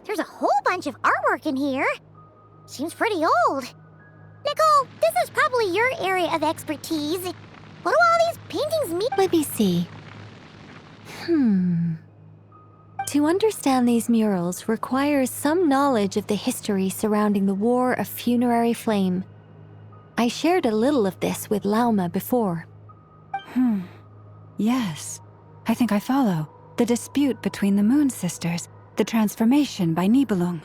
There's a whole bunch of artwork in here. Seems pretty old. Nicole, this is probably your area of expertise. What do all these paintings mean? Let me see. To understand these murals requires some knowledge of the history surrounding the War of Funerary Flame. I shared a little of this with Lauma before. Yes, I think I follow. The dispute between the Moon Sisters, the transformation by Nibelung.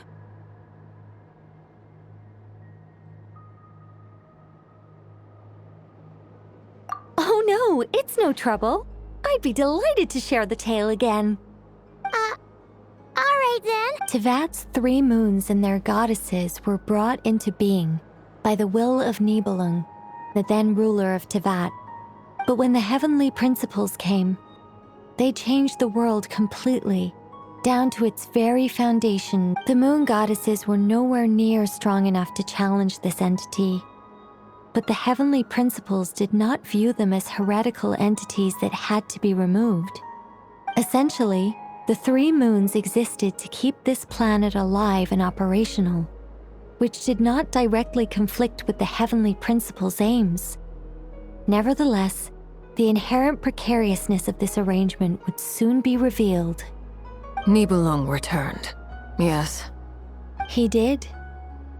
Oh no, it's no trouble. I'd be delighted to share the tale again. Alright then. Tevat's 3 moons and their goddesses were brought into being by the will of Nibelung, the then ruler of Tevat. But when the heavenly principles came, they changed the world completely, down to its very foundation. The moon goddesses were nowhere near strong enough to challenge this entity. But the heavenly principles did not view them as heretical entities that had to be removed. Essentially, the 3 moons existed to keep this planet alive and operational, which did not directly conflict with the heavenly principles' aims. Nevertheless, the inherent precariousness of this arrangement would soon be revealed. Nibelung returned, yes. He did,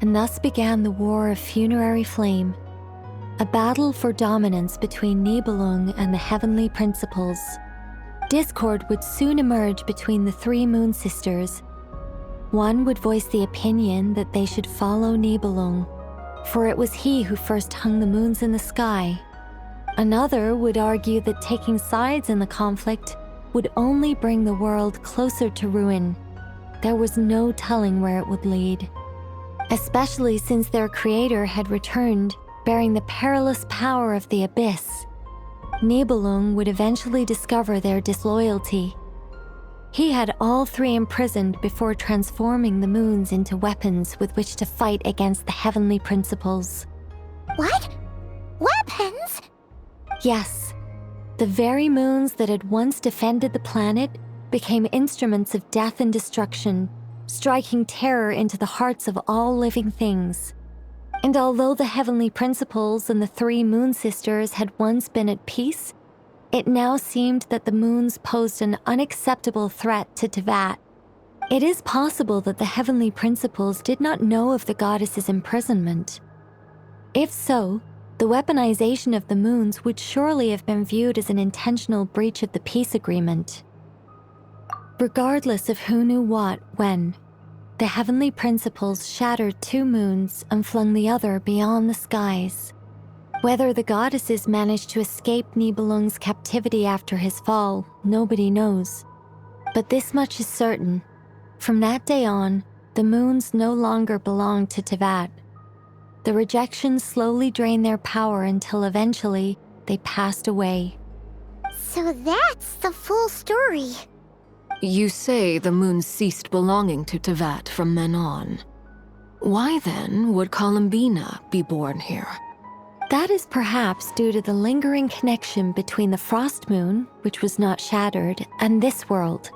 and thus began the War of Funerary Flame, a battle for dominance between Nibelung and the heavenly principles. Discord would soon emerge between the 3 moon sisters. One would voice the opinion that they should follow Nibelung, for it was he who first hung the moons in the sky. Another would argue that taking sides in the conflict would only bring the world closer to ruin. There was no telling where it would lead, especially since their creator had returned bearing the perilous power of the abyss. Nibelung would eventually discover their disloyalty. He had all 3 imprisoned before transforming the moons into weapons with which to fight against the heavenly principles. What? Weapons? Yes, the very moons that had once defended the planet became instruments of death and destruction, striking terror into the hearts of all living things. And although the heavenly principles and the 3 moon sisters had once been at peace, it now seemed that the moons posed an unacceptable threat to Tevat. It is possible that the heavenly principles did not know of the goddess's imprisonment. If so, the weaponization of the moons would surely have been viewed as an intentional breach of the peace agreement. Regardless of who knew what, when, the heavenly principles shattered 2 moons and flung the other beyond the skies. Whether the goddesses managed to escape Nibelung's captivity after his fall, nobody knows. But this much is certain. From that day on, the moons no longer belonged to Tevat. The rejection slowly drained their power until eventually they passed away. So that's the full story. You say the moons ceased belonging to Tevat from then on. Why then would Columbina be born here? That is perhaps due to the lingering connection between the Frost Moon, which was not shattered, and this world.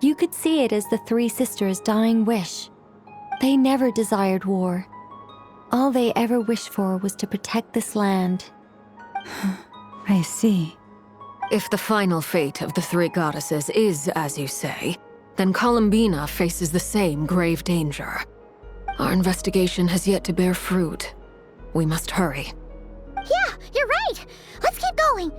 You could see it as the 3 sisters' dying wish. They never desired war. All they ever wished for was to protect this land. I see. If the final fate of the 3 goddesses is as you say, then Columbina faces the same grave danger. Our investigation has yet to bear fruit. We must hurry. Yeah, you're right. Let's keep going.